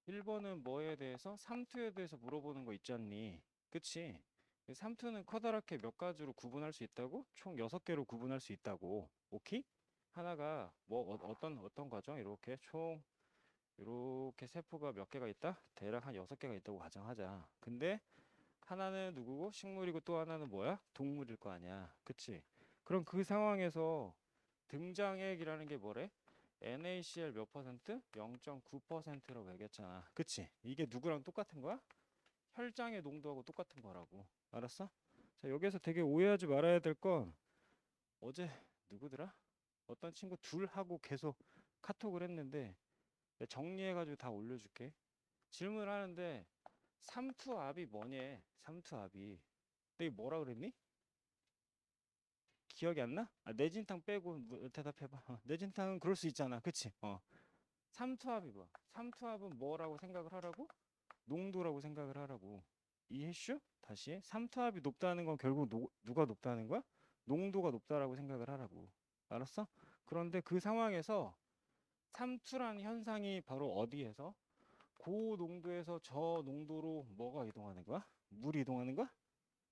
1번은 뭐에 대해서? 삼투에 대해서 물어보는 거 있지 않니? 그치? 삼투는 커다랗게 몇 가지로 구분할 수 있다고? 총 6개로 구분할 수 있다고. 오케이? 하나가 뭐 어떤 과정? 이렇게 총 이렇게 세포가 몇 개가 있다? 대략 한 6개가 있다고 가정하자. 근데 하나는 누구고? 식물이고 또 하나는 뭐야? 동물일 거 아니야. 그치? 그럼 그 상황에서 등장액이라는 게 뭐래? NaCl 몇 퍼센트? 0.9%라고 얘기했잖아. 그치? 이게 누구랑 똑같은 거야? 혈장의 농도하고 똑같은 거라고. 알았어? 자, 여기서 되게 오해하지 말아야 될 건 어제 누구더라? 어떤 친구 둘 하고 계속 카톡을 했는데 내가 정리해가지고 다 올려줄게. 질문하는데 삼투압이 뭐니? 삼투압이. 근데 이게 뭐라 그랬니? 기억이 안 나? 아, 내진탕 빼고 대답해봐. 내진탕은 그럴 수 있잖아. 그치? 삼투압이 뭐야? 삼투압은 뭐라고 생각을 하라고? 농도라고 생각을 하라고. 이해슈? 다시. 삼투압이 높다는 건 결국 누가 높다는 거야? 농도가 높다라고 생각을 하라고. 알았어? 그런데 그 상황에서 삼투라는 현상이 바로 어디에서? 고농도에서 저농도로 뭐가 이동하는 거야? 물이 이동하는 거야?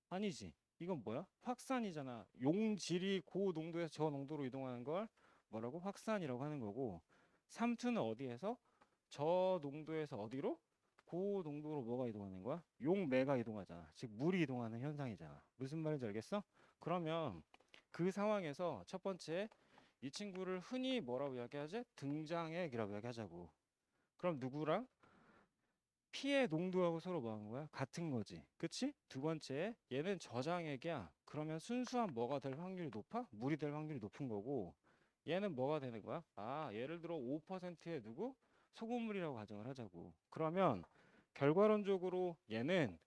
아니지. 이건 뭐야? 확산이잖아. 용질이 고농도에서 저농도로 이동하는 걸 뭐라고? 확산이라고 하는 거고, 삼투는 어디에서? 저농도에서 어디로? 고농도로 뭐가 이동하는 거야? 용매가 이동하잖아. 즉 물이 이동하는 현상이잖아. 무슨 말인지 알겠어? 그러면 그 상황에서 첫 번째 이 친구를 흔히 뭐라고 이야기하지? 등장액이라고 이야기하자고. 그럼 누구랑? 피의 농도하고 서로 뭐 하는 거야? 같은 거지. 그치? 두 번째, 얘는 저장액이야. 그러면 순수한 뭐가 될 확률이 높아? 물이 될 확률이 높은 거고, 얘는 뭐가 되는 거야? 아, 예를 들어 5%의 누구? 소금물이라고 가정을 하자고. 그러면 결과론적으로 얘는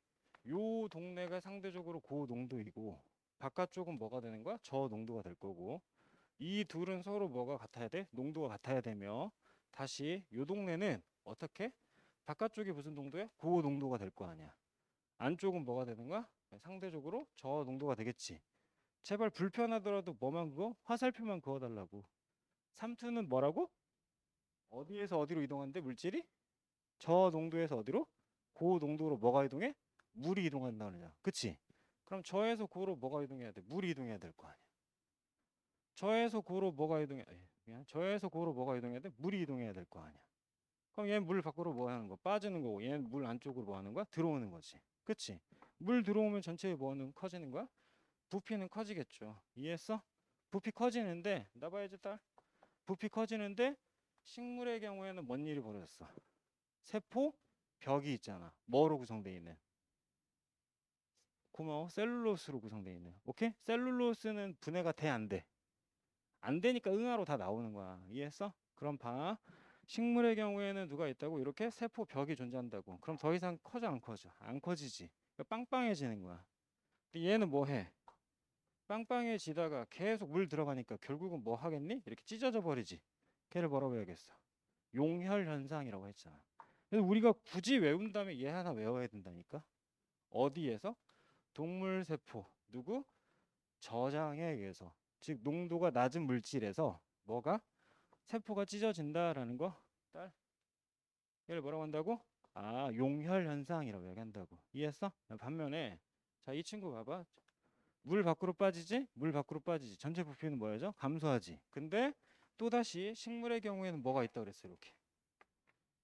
요 동네가 상대적으로 고농도이고, 바깥쪽은 뭐가 되는 거야? 저농도가 될 거고, 이 둘은 서로 뭐가 같아야 돼? 농도가 같아야 되며, 다시 요 동네는 어떻게? 바깥쪽이 무슨 농도야? 고농도가 될 거 아니야. 안쪽은 뭐가 되는 거야? 상대적으로 저농도가 되겠지. 제발 불편하더라도 뭐만 그거? 화살표만 그어달라고. 삼투는 뭐라고? 어디에서 어디로 이동하는데 물질이? 저농도에서 어디로? 고농도로 뭐가 이동해? 물이 이동한다 그러냐. 그치? 그럼 저에서 고로 뭐가 이동해야 돼? 물이 이동해야 될 거 아니야. 저에서 고로 뭐가 이동해? 미안. 저에서 고로 뭐가 이동해야 돼? 물이 이동해야 될 거 아니야. 그럼 얘는 물 밖으로 뭐 하는 거? 빠지는 거고 얘는 물 안쪽으로 뭐 하는 거야? 들어오는 거지. 그치? 물 들어오면 전체의 뭐는 커지는 거야? 부피는 커지겠죠. 이해했어? 부피 커지는데 나봐야지 딸. 부피 커지는데 식물의 경우에는 뭔 일이 벌어졌어? 세포 벽이 있잖아. 뭐로 구성되어 있는? 고마워. 셀룰로스로 구성되어 있는. 오케이? 셀룰로스는 분해가 돼, 안 돼? 안 되니까 응아로 다 나오는 거야. 이해했어? 그럼 봐. 식물의 경우에는 누가 있다고? 이렇게 세포 벽이 존재한다고. 그럼 더 이상 커져 안 커져? 안 커지지. 그러니까 빵빵해지는 거야. 근데 얘는 뭐 해? 빵빵해지다가 계속 물 들어가니까 결국은 뭐 하겠니? 이렇게 찢어져 버리지. 걔를 뭐라고 해야겠어? 용혈 현상이라고 했잖아. 그래서 우리가 굳이 외운 다음에 얘 하나 외워야 된다니까. 어디에서? 동물 세포. 누구? 저장에 의해서. 즉 농도가 낮은 물질에서 뭐가? 세포가 찢어진다라는 거. 딸. 얘를 뭐라고 한다고? 아, 용혈 현상이라고 얘기한다고. 이해했어? 반면에 자, 이 친구 봐봐. 물 밖으로 빠지지? 물 밖으로 빠지지. 전체 부피는 뭐야죠? 감소하지. 근데 또다시 식물의 경우에는 뭐가 있다 그랬어, 이렇게.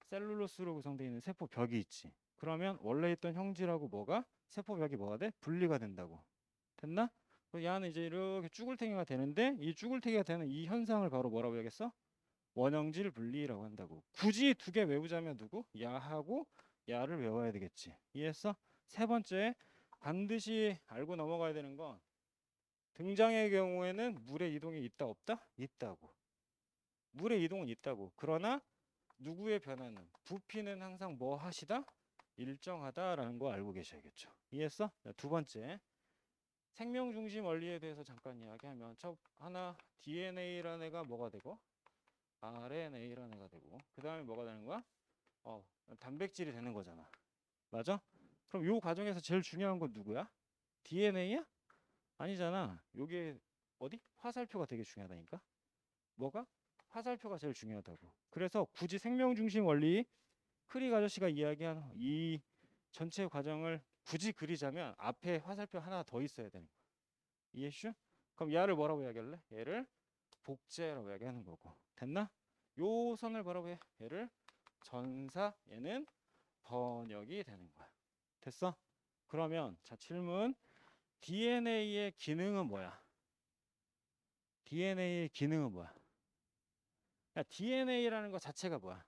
셀룰로스로 구성되어 있는 세포벽이 있지. 그러면 원래 있던 형질하고 뭐가? 세포벽이 뭐가 돼? 분리가 된다고. 됐나? 그럼 얘는 이제 이렇게 쭈글탱이가 되는데 이 쭈글탱이가 되는 이 현상을 바로 뭐라고 해야겠어? 원형질 분리라고 한다고. 굳이 두 개 외우자면 누구? 야하고 야를 외워야 되겠지. 이해했어? 세 번째, 반드시 알고 넘어가야 되는 건 등장의 경우에는 물의 이동이 있다 없다? 있다고. 물의 이동은 있다고. 그러나 누구의 변화는? 부피는 항상 뭐 하시다? 일정하다라는 거 알고 계셔야겠죠. 이해했어? 자, 두 번째, 생명 중심 원리에 대해서 잠깐 이야기하면 첫 하나 DNA라는 애가 뭐가 되고 RNA라는 애가 되고 그 다음에 뭐가 되는 거야? 단백질이 되는 거잖아. 맞아? 그럼 요 과정에서 제일 중요한 건 누구야? DNA야? 아니잖아. 요게 어디? 화살표가 되게 중요하다니까. 뭐가? 화살표가 제일 중요하다고. 그래서 굳이 생명 중심 원리 크릭 아저씨가 이야기한 이 전체 과정을 굳이 그리자면 앞에 화살표 하나 더 있어야 되는 거야. 이해슈? 그럼 얘를 뭐라고 이야기할래? 얘를 복제라고 이야기하는 거고. 됐나? 요 선을 뭐라고 해? 얘를 전사, 얘는 번역이 되는 거야. 됐어? 그러면 자 질문. DNA의 기능은 뭐야? DNA의 기능은 뭐야? 야, DNA라는 거 자체가 뭐야?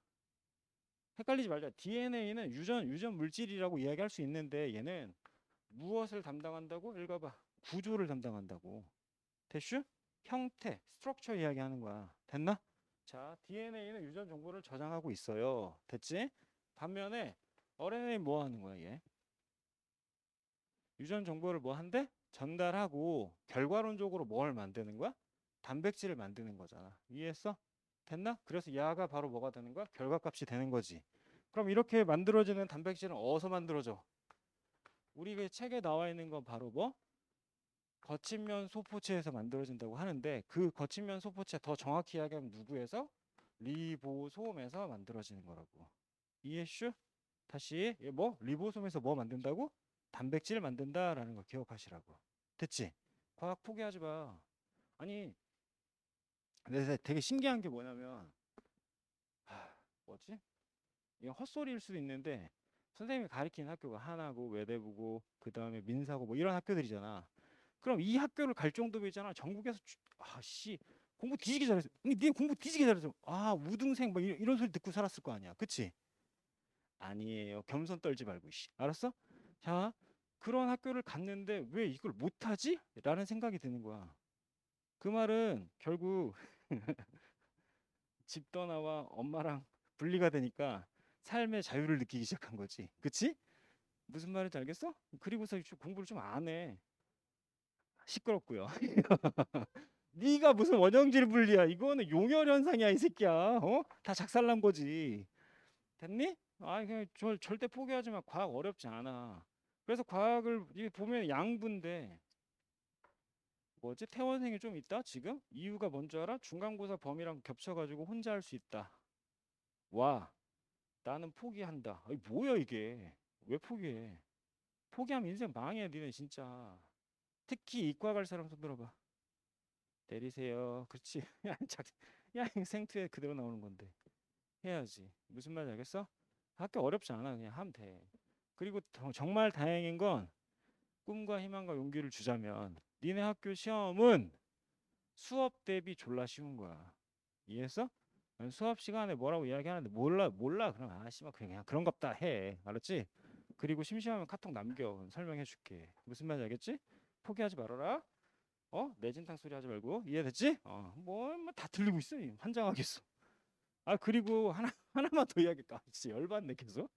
헷갈리지 말자. DNA는 유전 물질이라고 이야기할 수 있는데 얘는 무엇을 담당한다고? 읽어봐. 구조를 담당한다고. 됐슈? 형태, 스트럭처 이야기하는 거야. 됐나? 자, DNA는 유전 정보를 저장하고 있어요. 됐지? 반면에 RNA 뭐 하는 거야, 얘? 유전 정보를 뭐 한대? 전달하고 결과론적으로 뭘 만드는 거야? 단백질을 만드는 거잖아. 이해했어? 됐나? 그래서 야가 바로 뭐가 되는 거야? 결과값이 되는 거지. 그럼 이렇게 만들어지는 단백질은 어디서 만들어져? 우리 그 책에 나와 있는 건 바로 뭐? 거친면 소포체에서 만들어진다고 하는데 그 거친면 소포체 더 정확히 이야기하면 누구에서? 리보솜에서 만들어지는 거라고. 이해슈? 다시 뭐? 리보솜에서 뭐 만든다고? 단백질을 만든다라는 거 기억하시라고. 됐지? 과학 포기하지 마. 아니 근데 되게 신기한 게 뭐냐면 뭐지? 이건 헛소리일 수도 있는데 선생님이 가르치는 학교가 하나고 외대부고 그 다음에 민사고 뭐 이런 학교들이잖아. 그럼 이 학교를 갈 정도면 있잖아. 전국에서 아씨 공부 뒤지게 잘했어. 네 공부 뒤지게 잘했어. 아 우등생 뭐 이런 소리 듣고 살았을 거 아니야. 그치? 아니에요. 겸손 떨지 말고 씨. 알았어? 자 그런 학교를 갔는데 왜 이걸 못하지? 라는 생각이 드는 거야. 그 말은 결국 집 떠나와 엄마랑 분리가 되니까 삶의 자유를 느끼기 시작한 거지. 그치? 무슨 말인지 알겠어? 그리고서 공부를 좀 안 해. 시끄럽고요. 네가 무슨 원형질 분리야? 이거는 용혈 현상이야, 이 새끼야. 어? 다 작살난 거지. 됐니? 아, 그냥 절대 포기하지 마. 과학 어렵지 않아. 그래서 과학을 이게 보면 양분데 뭐지? 태원생이 좀 있다? 지금? 이유가 뭔지 알아? 중간고사 범위랑 겹쳐가지고 혼자 할 수 있다. 와, 나는 포기한다. 아니, 뭐야 이게? 왜 포기해? 포기하면 인생 망해, 니네 진짜. 특히 이과 갈 사람 손 들어봐. 내리세요. 그렇지. 야, 야, 이 생투에 그대로 나오는 건데. 해야지. 무슨 말인지 알겠어? 학교 어렵지 않아. 그냥 하면 돼. 그리고 정말 다행인 건 꿈과 희망과 용기를 주자면 니네 학교 시험은 수업 대비 졸라 쉬운 거야. 이해했어? 수업 시간에 뭐라고 이야기하는데 몰라. 그럼 아 씨발 그냥 그런갑다 해. 알았지? 그리고 심심하면 카톡 남겨. 설명해 줄게. 무슨 말인지 알겠지? 포기하지 말아라. 어? 내진탕 소리 하지 말고. 이해됐지? 뭐 다 들리고 있어. 환장하겠어. 아 그리고 하나 하나만 더 이야기할까? 진짜 열받네 계속.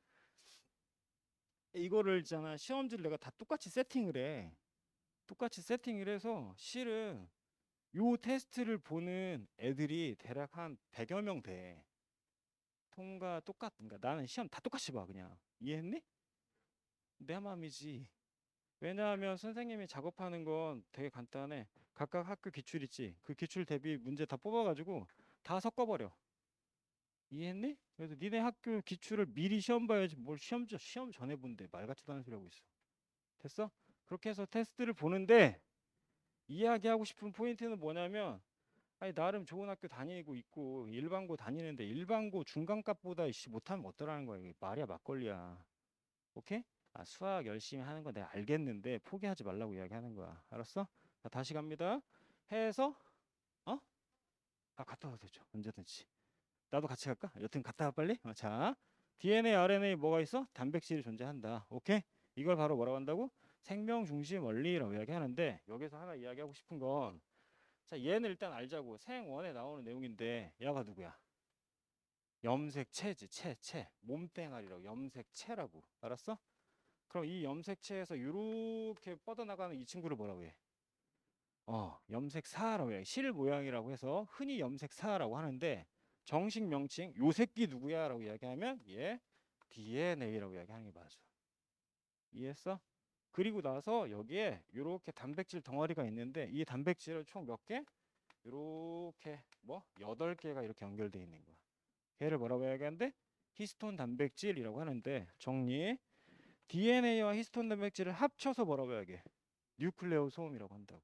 이거를 있잖아 시험지를 내가 다 똑같이 세팅을 해. 똑같이 세팅을 해서 실은 요 테스트를 보는 애들이 대략 한 100여 명 돼. 통과 똑같은가? 나는 시험 다 똑같이 봐 그냥. 이해했니? 내 맘이지. 왜냐하면 선생님이 작업하는 건 되게 간단해. 각각 학교 기출 있지. 그 기출 대비 문제 다 뽑아가지고 다 섞어버려. 이해했니? 그래서 니네 학교 기출을 미리 시험 봐야지 뭘 시험 전에 본대. 말 같지도 않은 소리 하고 있어. 됐어? 그렇게 해서 테스트를 보는데 이야기하고 싶은 포인트는 뭐냐면 아니 나름 좋은 학교 다니고 있고 일반고 다니는데 일반고 중간값보다 이씨 못하면 어떠라는 거야. 이게 말이야 막걸리야. 오케이? 아 수학 열심히 하는 거 내가 알겠는데 포기하지 말라고 이야기하는 거야. 알았어? 자, 다시 갑니다. 해서 어? 아 갔다 와도 되죠. 언제든지. 나도 같이 갈까? 여튼 갔다 와 빨리. 자, DNA, RNA 뭐가 있어? 단백질이 존재한다. 오케이? 이걸 바로 뭐라고 한다고? 생명 중심 원리라고 이야기하는데 여기서 하나 이야기하고 싶은 건 자, 얘는 일단 알자고. 생원에 나오는 내용인데 얘가 누구야? 염색체지. 채. 몸뚱아리라고. 염색체라고. 알았어? 그럼 이 염색체에서 이렇게 뻗어나가는 이 친구를 뭐라고 해? 염색사라고 해. 실 모양이라고 해서 흔히 염색사라고 하는데 정식 명칭 요 새끼 누구야라고 이야기하면 얘 DNA라고 이야기하는 게 맞아. 이해했어? 그리고 나서 여기에 이렇게 단백질 덩어리가 있는데 이 단백질은 총 몇 개? 이렇게 뭐 8개가 이렇게 연결되어 있는 거야. 걔를 뭐라고 이야기하는데 히스톤 단백질이라고 하는데 정리. DNA와 히스톤 단백질을 합쳐서 뭐라고 해야게? 뉴클레오 소음이라고 한다고.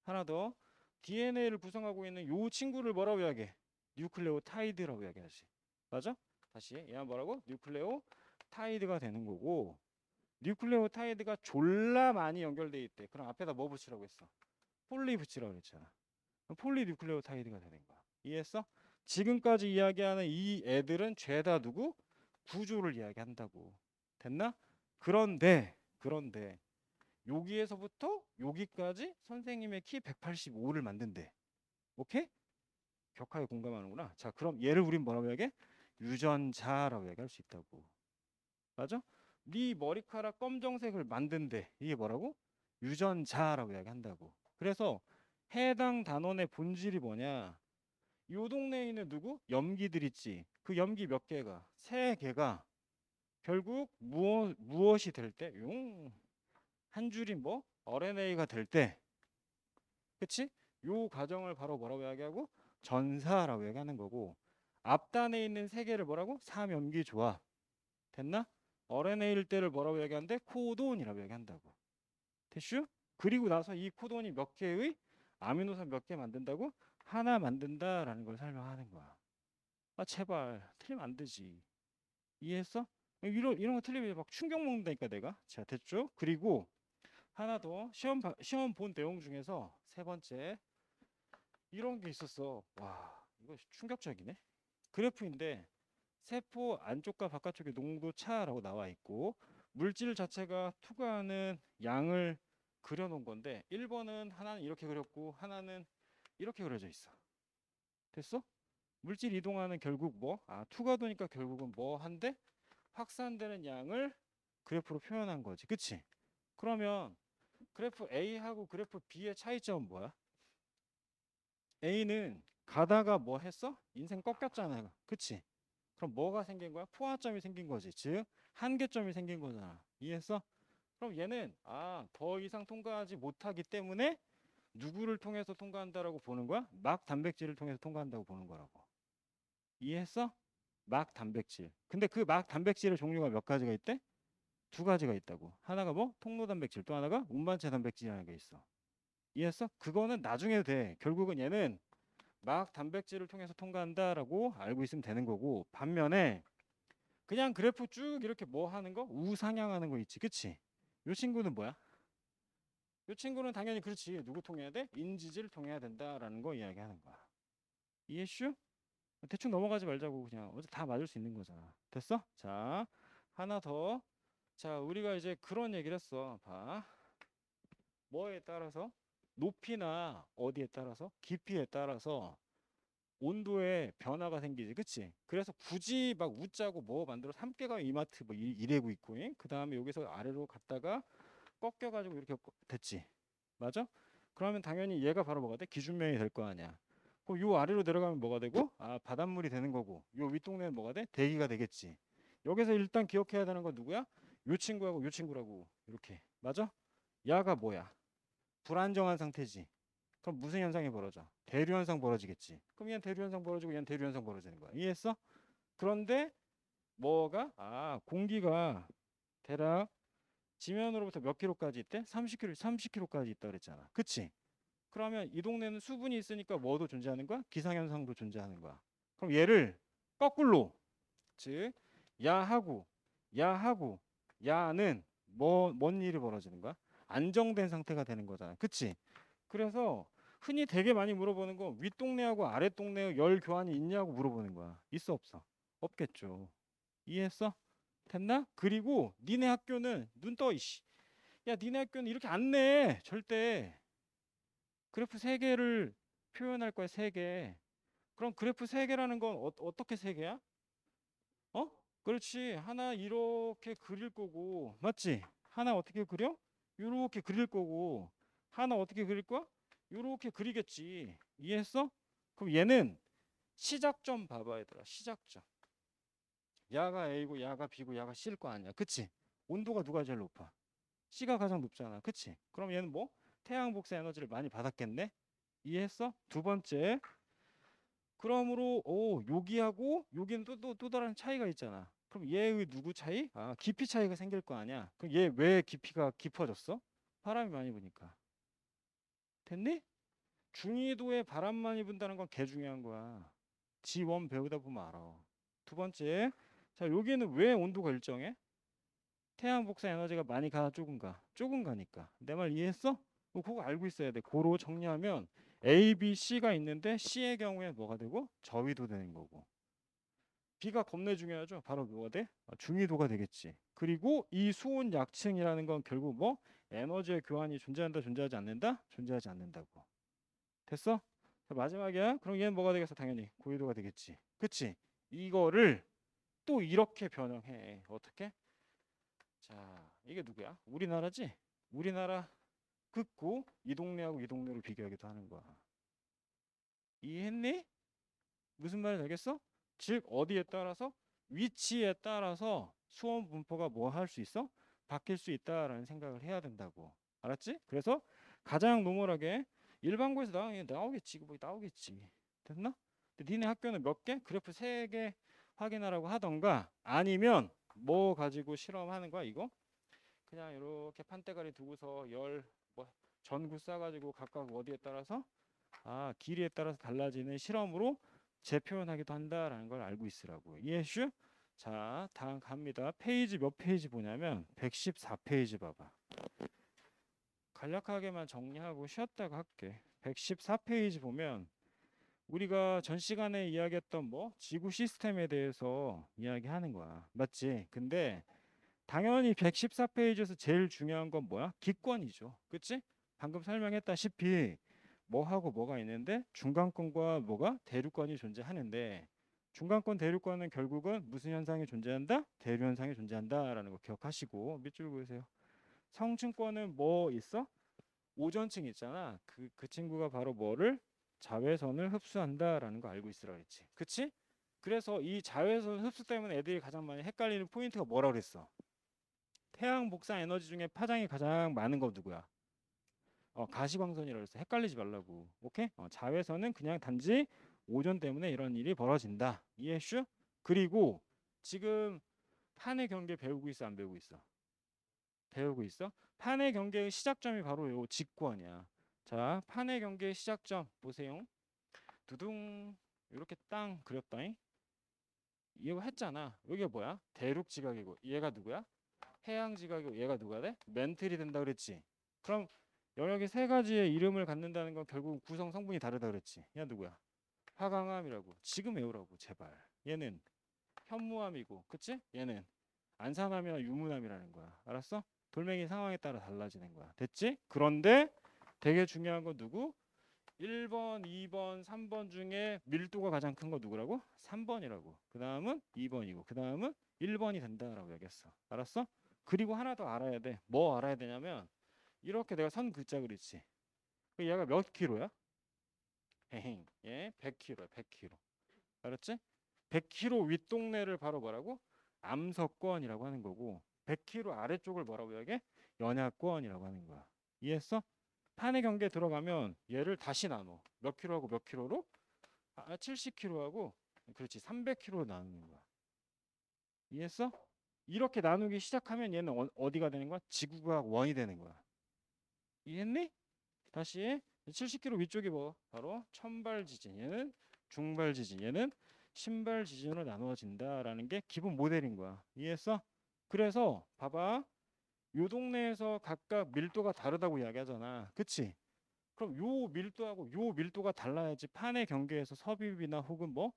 하나 더. DNA를 구성하고 있는 요 친구를 뭐라고 해야게? 뉴클레오타이드라고 이야기하지. 맞아? 다시 얘가 뭐라고? 뉴클레오타이드가 되는 거고, 뉴클레오타이드가 졸라 많이 연결돼 있대. 그럼 앞에다 뭐 붙이라고 했어? 폴리 붙이라고 그랬잖아. 그럼 폴리뉴클레오타이드가 되는 거야. 이해했어? 지금까지 이야기하는 이 애들은 죄다 누구? 구조를 이야기한다고. 됐나? 그런데 여기에서부터 여기까지 선생님의 키 185를 만든대. 오케이? 격하게 공감하는구나. 자, 그럼 얘를 우린 뭐라고 이야기해? 유전자라고 얘기할 수 있다고. 맞아? 네 머리카락 검정색을 만든대. 이게 뭐라고? 유전자라고 이야기한다고. 그래서 해당 단원의 본질이 뭐냐? 요 동네에 있는 누구? 염기들 있지. 그 염기 몇 개가? 3개가 결국 무엇이 될 때? 한 줄이 뭐? RNA가 될 때. 그치? 요 과정을 바로 뭐라고 이야기하고? 전사라고 얘기하는 거고, 앞단에 있는 3개를 뭐라고? 삼염기 조합. 됐나? RNA일 때를 뭐라고 얘기하는데? 코돈이라고 얘기한다고. 됐슈? 그리고 나서 이 코돈이 몇 개의 아미노산 몇 개 만든다고? 하나 만든다라는 걸 설명하는 거야. 아 제발 틀리면 안 되지. 이해했어? 이런 거 틀리면 막 충격 먹는다니까 내가. 자 됐죠? 그리고 하나 더 시험 본 내용 중에서 세 번째 이런 게 있었어. 와 이거 충격적이네. 그래프인데 세포 안쪽과 바깥쪽에 농도 차라고 나와 있고 물질 자체가 투과하는 양을 그려놓은 건데 1번은 하나는 이렇게 그렸고 하나는 이렇게 그려져 있어. 됐어? 물질 이동하는 결국 뭐? 투과도니까 결국은 뭐 한데? 확산되는 양을 그래프로 표현한 거지. 그치? 그러면 그래프 A하고 그래프 B의 차이점은 뭐야? A는 가다가 뭐 했어? 인생 꺾였잖아. 그치? 그럼 뭐가 생긴 거야? 포화점이 생긴 거지. 즉 한계점이 생긴 거잖아. 이해했어? 그럼 얘는 더 이상 통과하지 못하기 때문에 누구를 통해서 통과한다라고 보는 거야? 막 단백질을 통해서 통과한다고 보는 거라고. 이해했어? 막 단백질. 근데 그 막 단백질의 종류가 몇 가지가 있대? 2가지가 있다고. 하나가 뭐? 통로 단백질. 또 하나가 운반체 단백질이라는 게 있어. 이해했어? 그거는 나중에 돼. 결국은 얘는 막 단백질을 통해서 통과한다라고 알고 있으면 되는 거고, 반면에 그냥 그래프 쭉 이렇게 뭐 하는 거? 우상향하는 거 있지. 그치? 요 친구는 뭐야? 요 친구는 당연히 그렇지. 누구 통해야 돼? 인지질 통해야 된다라는 거 이야기하는 거야. 이해슈? 대충 넘어가지 말자고. 그냥 어제 다 맞을 수 있는 거잖아. 됐어? 자, 하나 더. 자, 우리가 이제 그런 얘기를 했어. 봐. 뭐에 따라서? 높이나 어디에 따라서? 깊이에 따라서 온도에 변화가 생기지. 그치? 그래서 굳이 막 웃자고 뭐 만들어 3개가 이마트 뭐 이래고 있고, 그 다음에 여기서 아래로 갔다가 꺾여가지고 이렇게 됐지. 맞아? 그러면 당연히 얘가 바로 뭐가 돼? 기준면이 될 거 아니야. 그럼 요 아래로 내려가면 뭐가 되고? 바닷물이 되는 거고. 요 윗동네는 뭐가 돼? 대기가 되겠지. 여기서 일단 기억해야 되는 건 누구야? 요 친구하고 요 친구라고. 이렇게. 맞아? 야가 뭐야? 불안정한 상태지. 그럼 무슨 현상이 벌어져? 대류 현상 벌어지겠지. 그럼 얘는 대류 현상 벌어지고 얘는 대류 현상 벌어지는 거야. 이해했어? 그런데 뭐가? 공기가 대략 지면으로부터 몇 킬로까지 있대? 30킬로까지 있다 그랬잖아. 그치? 그러면 이 동네는 수분이 있으니까 뭐도 존재하는 거야? 기상현상도 존재하는 거야. 그럼 얘를 거꾸로, 즉 야하고 야하고 야는 뭔 일이 벌어지는 거야? 안정된 상태가 되는 거잖아. 그치? 그래서 흔히 되게 많이 물어보는 거 윗동네하고 아랫동네의 열 교환이 있냐고 물어보는 거야. 있어 없어? 없겠죠. 이해했어? 됐나? 그리고 니네 학교는 눈 떠 이씨. 야 니네 학교는 이렇게 안 내. 절대. 그래프 3개를 표현할 거야. 3개. 그럼 그래프 3개라는 건 어떻게 3개야? 어? 그렇지. 하나 이렇게 그릴 거고 맞지? 하나 어떻게 그려? 이렇게 그릴 거고 하나 어떻게 그릴 거야? 이렇게 그리겠지. 이해했어? 그럼 얘는 시작점 봐봐 얘들아. 시작점. 야가 A고 야가 B고 야가 C일 거 아니야. 그치? 온도가 누가 제일 높아? C가 가장 높잖아. 그치? 그럼 얘는 뭐? 태양 복사 에너지를 많이 받았겠네? 이해했어? 두 번째. 그러므로 여기하고 여기는 또 다른 차이가 있잖아. 그럼 얘의 누구 차이? 아, 깊이 차이가 생길 거 아니야. 그럼 얘 왜 깊이가 깊어졌어? 바람이 많이 부니까. 됐니? 중위도에 바람 많이 분다는 건 개 중요한 거야. 지원 배우다 보면 알아. 두 번째, 자 여기는 왜 온도가 일정해? 태양 복사 에너지가 많이 가 좁은가? 좁은 가니까. 내 말 이해했어? 그거 알고 있어야 돼. 고로 정리하면 A, B, C가 있는데 C의 경우에 뭐가 되고 저위도 되는 거고. B가 겁내 중요하죠. 바로 뭐가 돼? 중위도가 되겠지. 그리고 이 수온 약층이라는 건 결국 뭐 에너지의 교환이 존재한다, 존재하지 않는다? 존재하지 않는다고. 됐어? 자, 마지막이야. 그럼 얘는 뭐가 되겠어? 당연히 고위도가 되겠지. 그치? 이거를 또 이렇게 변형해. 어떻게? 자, 이게 누구야? 우리나라지? 우리나라 긋고 이 동네하고 이 동네를 비교하기도 하는 거야. 이해했니? 무슨 말인지 알겠어? 즉 어디에 따라서 위치에 따라서 수온 분포가 뭐 할 수 있어? 바뀔 수 있다라는 생각을 해야 된다고. 알았지? 그래서 가장 노멀하게 일반고에서 나오겠지. 이거 뭐 나오겠지. 됐나? 근데 니네 학교는 몇 개? 그래프 3개 확인하라고 하던가 아니면 뭐 가지고 실험하는 거야 이거? 그냥 이렇게 판때가리 두고서 뭐 전구 싸가지고 각각 어디에 따라서 길이에 따라서 달라지는 실험으로 재표현하기도 한다라는 걸 알고 있으라고. 이해슈? 자, 다음 갑니다. 페이지 몇 페이지 보냐면 114페이지 봐봐. 간략하게만 정리하고 쉬었다가 할게. 114페이지 보면 우리가 전 시간에 이야기했던 뭐 지구 시스템에 대해서 이야기하는 거야. 맞지? 근데 당연히 114페이지에서 제일 중요한 건 뭐야? 기권이죠. 그치? 방금 설명했다시피 뭐하고 뭐가 있는데 중간권과 뭐가 대류권이 존재하는데 중간권 대류권은 결국은 무슨 현상이 존재한다? 대류 현상이 존재한다라는 거 기억하시고 밑줄 그으세요. 성층권은 뭐 있어? 오전층 있잖아. 그 친구가 바로 뭐를 자외선을 흡수한다라는 거 알고 있으라 그랬지. 그치? 그래서 이 자외선 흡수 때문에 애들이 가장 많이 헷갈리는 포인트가 뭐라 그랬어? 태양 복사 에너지 중에 파장이 가장 많은 거 누구야? 가시광선이라고 해서 헷갈리지 말라고. 오케이? 자외선은 그냥 단지 오존 때문에 이런 일이 벌어진다. 이해슈? 그리고 지금 판의 경계 배우고 있어, 안 배우고 있어? 배우고 있어? 판의 경계의 시작점이 바로 요 직권이야. 자, 판의 경계의 시작점 보세요. 두둥 이렇게 땅 그렸다잉. 이거 했잖아. 여기가 뭐야? 대륙 지각이고 얘가 누구야? 해양 지각이고 얘가 누가 돼? 멘틀이 된다 그랬지. 그럼 영역이 3가지의 이름을 갖는다는 건 결국 구성 성분이 다르다 그랬지. 얘 누구야? 화강암이라고. 지금 외우라고 제발. 얘는 현무암이고, 그치? 얘는 안산암이나 유문암이라는 거야. 알았어? 돌멩이 상황에 따라 달라지는 거야. 됐지? 그런데 되게 중요한 건 누구? 1번, 2번, 3번 중에 밀도가 가장 큰 거 누구라고? 3번이라고. 그 다음은 2번이고, 그 다음은 1번이 된다라고 얘기했어. 알았어? 그리고 하나 더 알아야 돼. 뭐 알아야 되냐면 이렇게 내가 선 글자 그랬지. 얘가 몇 킬로야? 헤헤. 얘 100킬로야. 100킬로. 알았지? 100킬로 윗동네를 바로 뭐라고? 암석권이라고 하는 거고 100킬로 아래쪽을 뭐라고 이야기해? 연약권이라고 하는 거야. 이해했어? 판의 경계에 들어가면 얘를 다시 나눠. 몇 킬로하고 몇 킬로로? 70킬로하고 그렇지 300킬로로 나누는 거야. 이해했어? 이렇게 나누기 시작하면 얘는 어디가 되는 거야? 지구과학 원이 되는 거야. 이해했니? 다시 70km 위쪽이 뭐 바로 천발 지진, 얘는 중발 지진, 얘는 신발 지진으로 나누어진다라는 게 기본 모델인 거야. 이해했어? 그래서 봐봐, 요 동네에서 각각 밀도가 다르다고 이야기하잖아. 그치? 그럼 요 밀도하고 요 밀도가 달라야지 판의 경계에서 섭입이나 혹은 뭐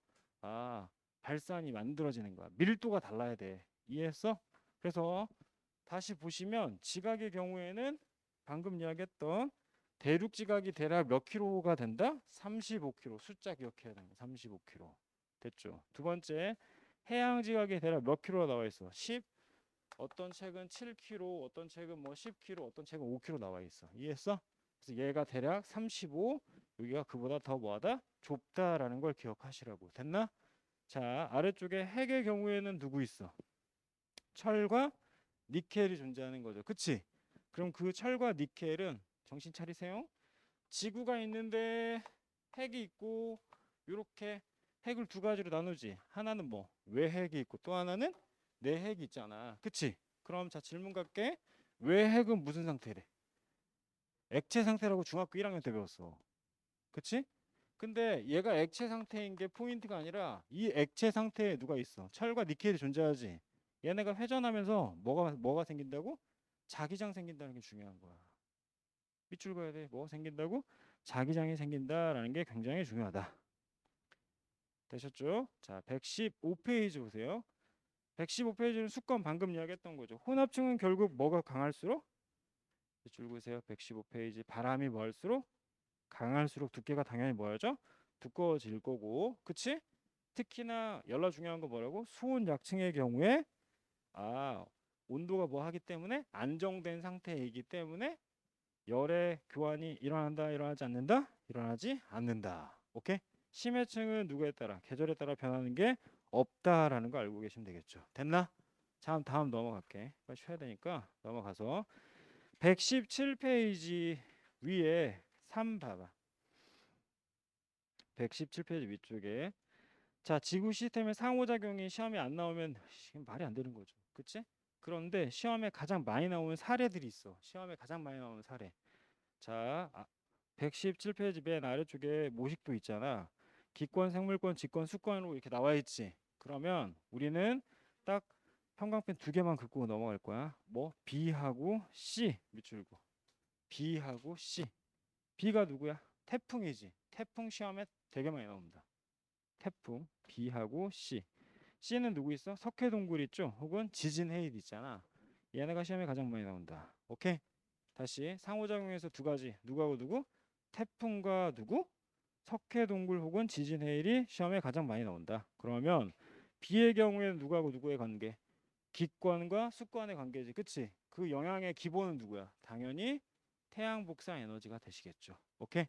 발산이 만들어지는 거야. 밀도가 달라야 돼. 이해했어? 그래서 다시 보시면 지각의 경우에는 방금 이야기했던 대륙 지각이 대략 몇 킬로가 된다? 35킬로. 숫자 기억해야 됩니다. 35킬로. 됐죠? 두 번째, 해양 지각이 대략 몇 킬로가 나와 있어? 10. 어떤 책은 7킬로, 어떤 책은 뭐 10킬로, 어떤 책은 5킬로 나와 있어. 이해했어? 그래서 얘가 대략 35. 여기가 그보다 더 뭐하다? 좁다라는 걸 기억하시라고. 됐나? 자, 아래쪽에 핵의 경우에는 누구 있어? 철과 니켈이 존재하는 거죠. 그치? 그럼 그 철과 니켈은 정신 차리세요. 지구가 있는데 핵이 있고 이렇게 핵을 두 가지로 나누지. 하나는 뭐 외핵이 있고 또 하나는 내핵이 있잖아. 그치? 그럼 자 질문 갈게. 외핵은 무슨 상태래? 액체 상태라고 중학교 1학년 때 배웠어. 그치? 근데 얘가 액체 상태인 게 포인트가 아니라 이 액체 상태에 누가 있어? 철과 니켈이 존재하지. 얘네가 회전하면서 뭐가 생긴다고? 자기장 생긴다는 게 중요한 거야. 밑줄 그어야 돼. 뭐 생긴다고? 자기장이 생긴다라는 게 굉장히 중요하다. 되셨죠? 자, 115페이지 보세요. 115페이지는 수권 방금 이야기했던 거죠. 혼합층은 결국 뭐가 강할수록 줄 보세요. 115페이지 바람이 멀수록 강할수록 두께가 당연히 뭐야죠? 두꺼워질 거고, 그치? 특히나 열라 중요한 거 뭐라고? 수온 약층의 경우에 온도가 뭐 하기 때문에 안정된 상태이기 때문에 열의 교환이 일어난다, 일어나지 않는다? 일어나지 않는다. 오케이? 심해층은 누구에 따라 계절에 따라 변하는 게 없다라는 거 알고 계시면 되겠죠. 됐나? 자, 다음 넘어갈게. 빨리 쉬어야 되니까 넘어가서 117페이지 위에 3 봐봐. 117페이지 위쪽에 자, 지구 시스템의 상호작용이 시험에 안 나오면 말이 안 되는 거죠. 그치? 그런데 시험에 가장 많이 나오는 사례들이 있어. 시험에 가장 많이 나오는 사례. 자, 117페이지 맨 아래쪽에 모식도 있잖아. 기권, 생물권, 직권, 수권으로 이렇게 나와 있지. 그러면 우리는 딱 형광펜 두 개만 긋고 넘어갈 거야. 뭐 B하고 C 밑줄고 B하고 C. B가 누구야? 태풍이지. 태풍 시험에 되게 많이 나옵니다. 태풍 B하고 C. C는 누구 있어? 석회동굴 있죠? 혹은 지진 해일 있잖아. 얘네가 시험에 가장 많이 나온다. 오케이? 다시 상호작용에서 두 가지. 누구하고 누구? 태풍과 누구? 석회동굴 혹은 지진 해일이 시험에 가장 많이 나온다. 그러면 B의 경우에는 누구하고 누구의 관계? 기권과 수권의 관계지. 그치? 그 영향의 기본은 누구야? 당연히 태양 복사 에너지가 되시겠죠. 오케이?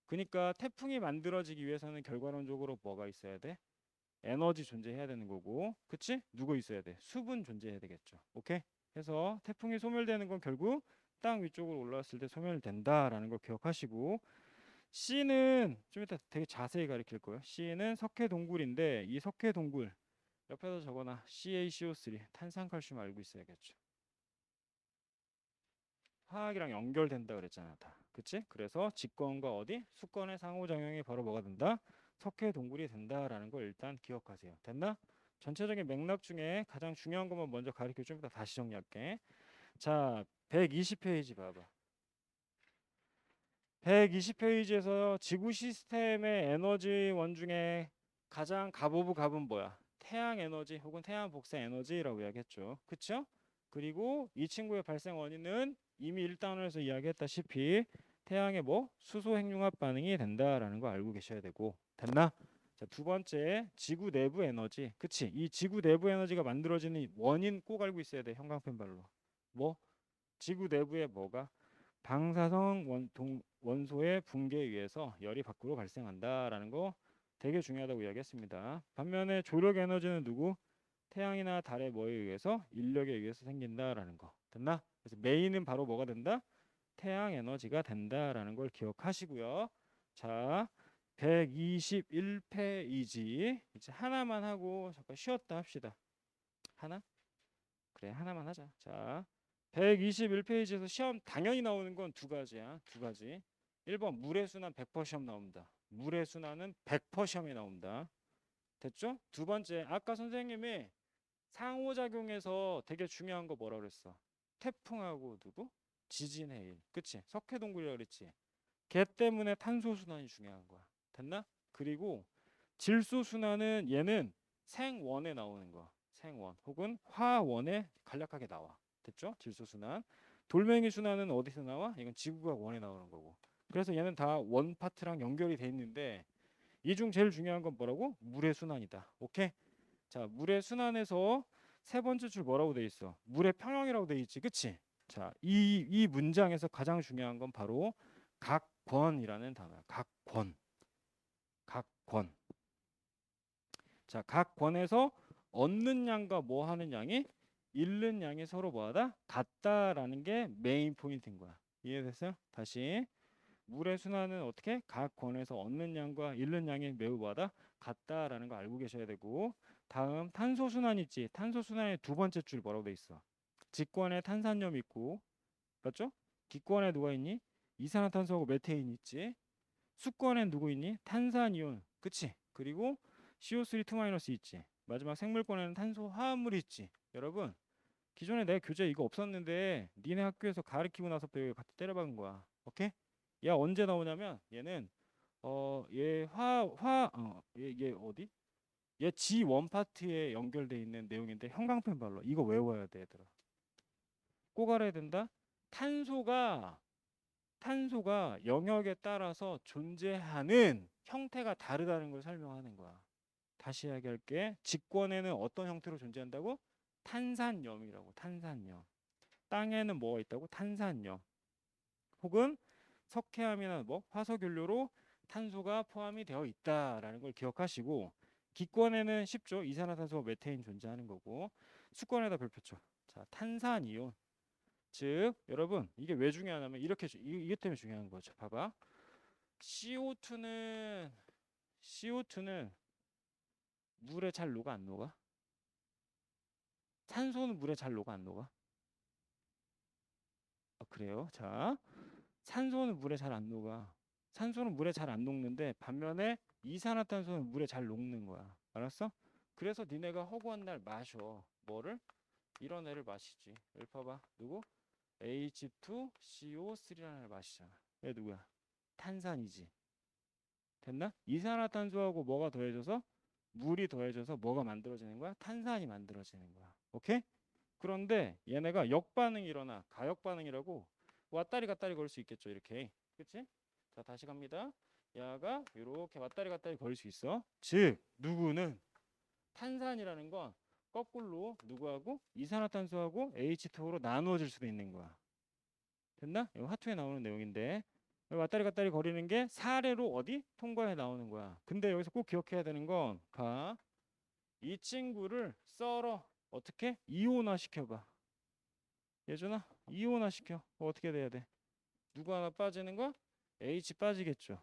그러니까 태풍이 만들어지기 위해서는 결과론적으로 뭐가 있어야 돼? 에너지 존재해야 되는 거고, 그치? 누구 있어야 돼? 수분 존재해야 되겠죠. 오케이? 해서 태풍이 소멸되는 건 결국 땅 위쪽으로 올라왔을 때 소멸된다라는 걸 기억하시고, C는 좀 이따 되게 자세히 가르칠 거예요. C는 석회동굴인데 이 석회동굴 옆에서 적어놔. CaCO3 탄산칼슘 알고 있어야겠죠. 화학이랑 연결된다 그랬잖아 다. 그치? 그래서 직권과 어디? 수권의 상호작용이 바로 뭐가 된다? 석회동굴이 된다라는 걸 일단 기억하세요. 됐나? 전체적인 맥락 중에 가장 중요한 것만 먼저 가르쳐 좀 이따 다시 정리할게. 자, 120페이지 봐봐. 120페이지에서 지구 시스템의 에너지원 중에 가장 갑 오브 갑은 뭐야? 태양 에너지 혹은 태양 복사 에너지라고 이야기했죠. 그쵸? 그리고 이 친구의 발생 원인은 이미 1단원에서 이야기했다시피 태양의 뭐? 수소 핵융합 반응이 된다라는 거 알고 계셔야 되고. 됐나? 자, 두 번째 지구 내부 에너지. 그치? 이 지구 내부 에너지가 만들어지는 원인 꼭 알고 있어야 돼. 형광펜 발로. 뭐? 지구 내부에 뭐가? 방사성 원소의 붕괴에 의해서 열이 밖으로 발생한다라는 거 되게 중요하다고 이야기했습니다. 반면에 조력 에너지는 누구? 태양이나 달의 뭐에 의해서? 인력에 의해서 생긴다라는 거. 됐나? 그래서 메인은 바로 뭐가 된다? 태양 에너지가 된다라는 걸 기억하시고요. 자, 121페이지 이제 하나만 하고 잠깐 쉬었다 합시다. 하나? 그래, 하나만 하자. 자, 121페이지에서 시험 당연히 나오는 건 두 가지야. 두 가지. 1번 물의 순환 100% 시험 나옵니다. 물의 순환은 100% 시험에 나온다. 됐죠? 두 번째, 아까 선생님이 상호작용에서 되게 중요한 거 뭐라 그랬어? 태풍하고 누구? 지진 해일. 그치? 석회동굴이라 그랬지? 걔 때문에 탄소 순환이 중요한 거야. 됐나? 그리고 질소 순환은 얘는 생원에 나오는 거야. 생원 혹은 화원에 간략하게 나와. 됐죠? 질소 순환. 돌멩이 순환은 어디서 나와? 이건 지구가 원에 나오는 거고. 그래서 얘는 다 원 파트랑 연결이 돼 있는데 이 중 제일 중요한 건 뭐라고? 물의 순환이다. 오케이? 자, 물의 순환에서 세 번째 줄 뭐라고 돼 있어? 물의 평형이라고 돼 있지. 그치? 자, 이 문장에서 가장 중요한 건 바로 각권이라는 단어야. 각권. 각권. 자, 각 권에서 얻는 양과 뭐 하는 양이 잃는 양이 서로 뭐하다? 같다라는 게 메인 포인트인 거야. 이해됐어요? 다시 물의 순환은 어떻게? 각 권에서 얻는 양과 잃는 양이 매우 뭐하다? 같다라는 거 알고 계셔야 되고, 다음 탄소 순환 있지. 탄소 순환의 두 번째 줄 뭐라고 돼 있어? 직권에 탄산염 있고, 맞죠? 기권에 누가 있니? 이산화탄소하고 메테인 있지. 수권엔 누구 있니? 탄산이온, 그치? 그리고 CO3 2- 있지. 마지막 생물권에는 탄소 화합물이 있지. 여러분, 기존에 내가 교재 이거 없었는데 니네 학교에서 가르치고 나서부터 여기 갖다 때려박은 거야. 오케이? 얘 언제 나오냐면 얘는 얘 어디? 얘 G1 파트에 연결돼 있는 내용인데 형광펜 발로 이거 외워야 돼, 얘들아. 꼭 알아야 된다. 탄소가 탄소가 영역에 따라서 존재하는 형태가 다르다는 걸 설명하는 거야. 다시 이야기할게. 직권에는 어떤 형태로 존재한다고? 탄산염이라고. 탄산염. 땅에는 뭐가 있다고? 탄산염. 혹은 석회암이나 뭐 화석연료로 탄소가 포함이 되어 있다라는 걸 기억하시고, 기권에는 쉽죠. 이산화탄소와 메테인 존재하는 거고, 수권에다 별표쳐. 자, 탄산이온. 즉 여러분 이게 왜 중요하냐면 이게 때문에 중요한 거죠. 봐봐. CO2는 물에 잘 녹아 안 녹아? 산소는 물에 잘 녹아 안 녹아? 그래요. 자, 산소는 물에 잘 안 녹아. 산소는 물에 잘 안 녹는데 반면에 이산화탄소는 물에 잘 녹는 거야. 알았어? 그래서 니네가 허구한 날 마셔. 뭐를? 이런 애를 마시지. 여기 봐봐. 누구? H2CO3라는 애를 마시잖아. 얘 누구야? 탄산이지. 됐나? 이산화탄소하고 뭐가 더해져서? 물이 더해져서 뭐가 만들어지는 거야? 탄산이 만들어지는 거야. 오케이? 그런데 얘네가 역반응이 일어나. 가역반응이라고 왔다리 갔다리 걸 수 있겠죠. 이렇게. 그치? 자, 다시 갑니다. 얘가 이렇게 왔다리 갔다리 걸 수 있어. 즉 누구는 탄산이라는 건 거꾸로 누구하고? 이산화탄소하고 H2O로 나누어질 수도 있는 거야. 됐나? 이거 화투에 나오는 내용인데 왔다리 갔다리 거리는 게 사례로 어디? 통과해 나오는 거야. 근데 여기서 꼭 기억해야 되는 건 봐. 이 친구를 썰어. 어떻게? 이온화 시켜봐. 예준아, 이온화 시켜. 어떻게 돼야 돼? 누구 하나 빠지는 거? H 빠지겠죠.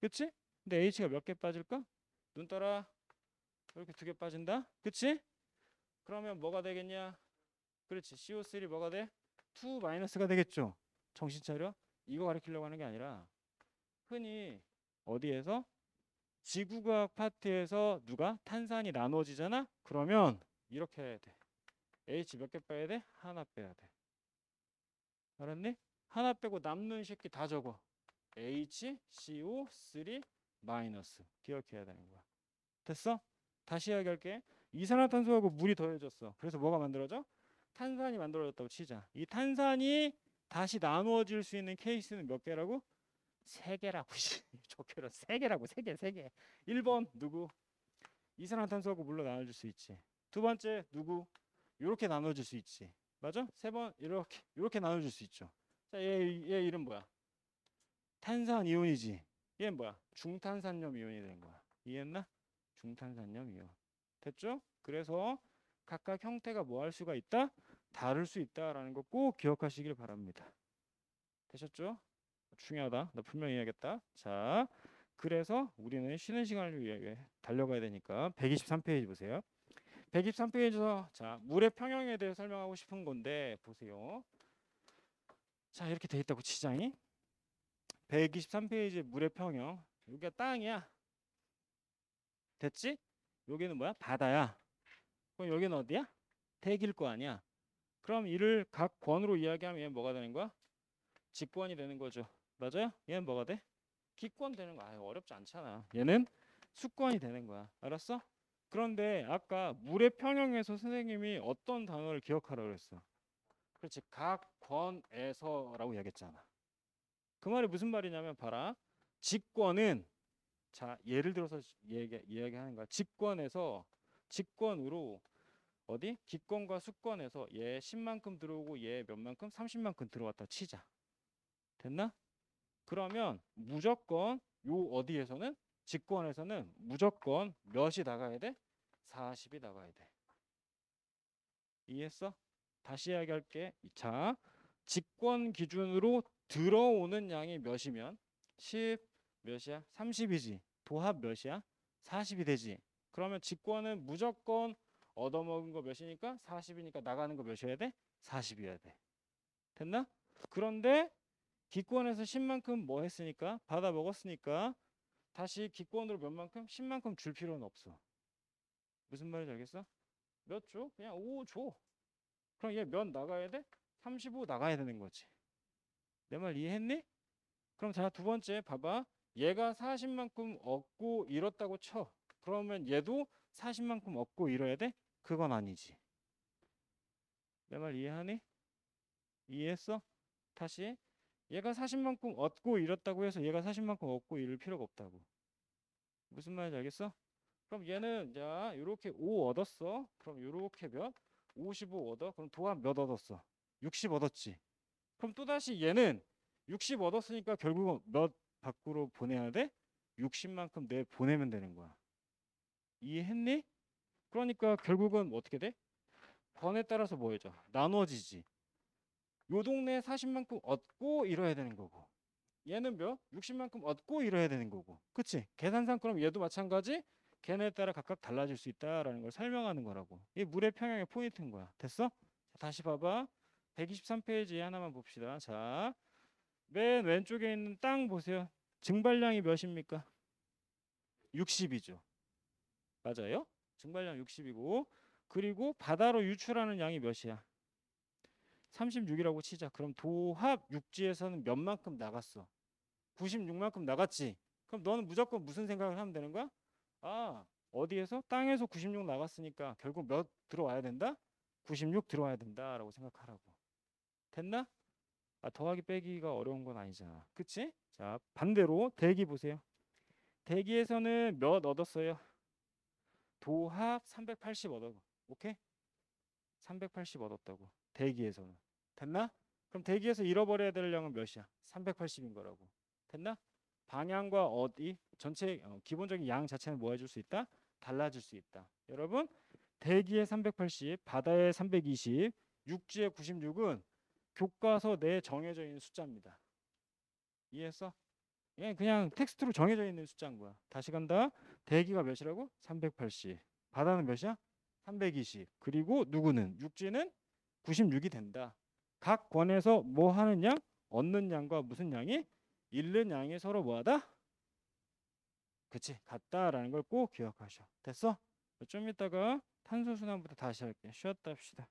그치? 근데 H가 몇 개 빠질까? 눈 떠라. 이렇게 두 개 빠진다. 그치? 그러면 뭐가 되겠냐? 그렇지. CO3 뭐가 돼? 2 마이너스가 되겠죠. 정신 차려. 이거 가리키려고 하는 게 아니라 흔히 어디에서? 지구과학 파트에서 누가? 탄산이 나눠지잖아? 그러면 이렇게 해야 돼. H 몇 개 빼야 돼? 하나 빼야 돼. 알았니? 하나 빼고 남는 새끼 다 적어. HCO3 마이너스. 기억해야 되는 거야. 됐어? 다시 이야기할게. 이산화탄소하고 물이 더해졌어. 그래서 뭐가 만들어져? 탄산이 만들어졌다고 치자. 이 탄산이 다시 나누어질 수 있는 케이스는 몇 개라고? 세 개라고. 좋게로 세 개라고. 세 개, 세 개. 1번 누구? 이산화탄소하고 물로 나눠질 수 있지. 두 번째 누구? 이렇게 나눠질 수 있지. 맞아? 세 번 이렇게 나눠질 수 있죠. 자, 얘 이름 뭐야? 탄산 이온이지. 얘는 뭐야? 중탄산염 이온이 된 거야. 이해했나? 중탄산염 이온. 됐죠? 그래서 각각 형태가 뭐 할 수가 있다? 다를 수 있다라는 거 꼭 기억하시길 바랍니다. 되셨죠? 중요하다. 나 분명히 해야겠다. 자, 그래서 우리는 쉬는 시간을 위해 달려가야 되니까 123페이지 보세요. 123페이지에서 자, 물의 평형에 대해 설명하고 싶은 건데 보세요. 자, 이렇게 돼 있다고 치자니. 123페이지 물의 평형. 여기가 땅이야. 됐지? 여기는 뭐야? 바다야. 그럼 여기는 어디야? 대기일 거 아니야. 그럼 이를 각 권으로 이야기하면 얘는 뭐가 되는 거야? 직권이 되는 거죠. 맞아요? 얘는 뭐가 돼? 기권 되는 거야. 어렵지 않잖아. 얘는 수권이 되는 거야. 알았어? 그런데 아까 물의 평형에서 선생님이 어떤 단어를 기억하라고 그랬어? 그렇지. 각 권에서라고 이야기했잖아. 그 말이 무슨 말이냐면 봐라. 직권은 자 예를 들어서 이야기하는 거야. 직권으로 어디? 기권과 수권에서 얘 10만큼 들어오고 얘 몇만큼? 30만큼 들어왔다 치자. 됐나? 그러면 무조건 요 어디에서는 직권에서는 무조건 몇이 나가야 돼? 40이 나가야 돼. 이해했어? 다시 이야기할게. 자, 직권 기준으로 들어오는 양이 몇이면 10 몇이야? 30이지. 도합 몇이야? 40이 되지. 그러면 직권은 무조건 얻어먹은 거 몇이니까 40이니까 나가는 거 몇이어야 돼? 40이어야 돼. 됐나? 그런데 기권에서 10만큼 뭐 했으니까 받아 먹었으니까 다시 기권으로 몇 만큼? 10만큼 줄 필요는 없어. 무슨 말인지 알겠어? 몇 줘? 그냥 5 줘. 그럼 얘 몇 나가야 돼? 35 나가야 되는 거지. 내 말 이해했니? 그럼 자, 두 번째 봐봐. 얘가 40만큼 얻고 잃었다고 쳐. 그러면 얘도 40만큼 얻고 잃어야 돼? 그건 아니지. 내 말 이해하니? 이해했어? 다시. 얘가 40만큼 얻고 잃었다고 해서 얘가 40만큼 얻고 잃을 필요가 없다고. 무슨 말인지 알겠어? 그럼 얘는 자 요렇게 5 얻었어. 그럼 요렇게 몇? 55 얻어. 그럼 도합 몇 얻었어? 60 얻었지. 그럼 또다시 얘는 60 얻었으니까 결국은 몇 밖으로 보내야 돼? 60만큼 내 보내면 되는 거야. 이해했니? 그러니까 결국은 어떻게 돼? 번에 따라서 뭐 해줘? 나눠지지. 요 동네에 40만큼 얻고 잃어야 되는 거고. 얘는 몇? 60만큼 얻고 잃어야 되는 거고. 그치? 계산상 그럼 얘도 마찬가지? 걔네에 따라 각각 달라질 수 있다라는 걸 설명하는 거라고. 이게 물의 평형의 포인트인 거야. 됐어? 자, 다시 봐봐. 123페이지 하나만 봅시다. 자, 맨 왼쪽에 있는 땅 보세요. 증발량이 몇입니까? 60이죠. 맞아요? 증발량 60이고 그리고 바다로 유출하는 양이 몇이야? 36이라고 치자. 그럼 도합 육지에서는 몇 만큼 나갔어? 96만큼 나갔지. 그럼 너는 무조건 무슨 생각을 하면 되는 거야? 아, 어디에서? 땅에서 96 나갔으니까 결국 몇 들어와야 된다? 96 들어와야 된다라고 생각하라고. 됐나? 아, 더하기 빼기가 어려운 건 아니잖아. 그치? 자, 반대로 대기 보세요. 대기에서는 몇 얻었어요? 도합 380 얻어. 오케이? 380 얻었다고. 대기에서는. 됐나? 그럼 대기에서 잃어버려야 될 양은 몇이야? 380인 거라고. 됐나? 방향과 어디 전체 기본적인 양 자체는 뭐 해줄 수 있다? 달라질 수 있다. 여러분 대기의 380, 바다의 320, 육지의 96은 교과서 내에 정해져 있는 숫자입니다. 이해했어? 그냥 텍스트로 정해져 있는 숫자인 거야. 다시 간다. 대기가 몇이라고? 380. 바다는 몇이야? 320. 그리고 누구는? 육지는 96이 된다. 각 권에서 뭐 하는 양? 얻는 양과 무슨 양이? 잃는 양이 서로 뭐하다? 그치, 같다라는 걸 꼭 기억하셔. 됐어? 좀 이따가 탄소순환부터 다시 할게. 쉬었다 합시다.